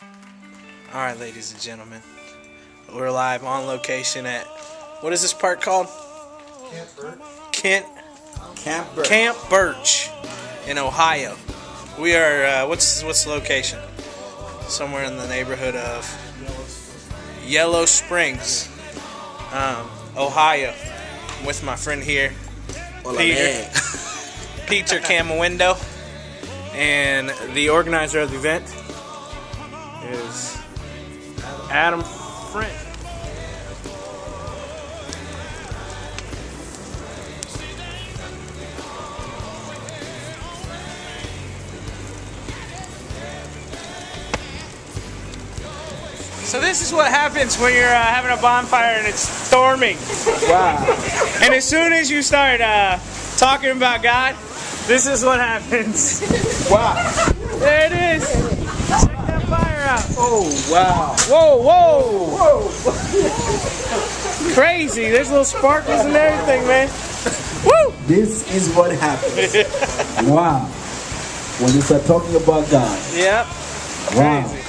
Alright, ladies and gentlemen, we're live on location at, what is this park called? Camp Birch in Ohio. We are, what's the location? Somewhere in the neighborhood of Yellow Springs, Ohio. I'm with my friend here, Peter Camawindow, and the organizer of the event is Adam Friend. So this is what happens when you're having a bonfire and it's storming. Wow. And as soon as you start talking about God, this is what happens. Wow. There it is. Check that fire out. Oh, wow. Whoa, whoa. Whoa. Crazy. There's little sparkles and everything, man. Woo! This is what happens. Wow. When you start talking about God. Yep. Wow. Crazy.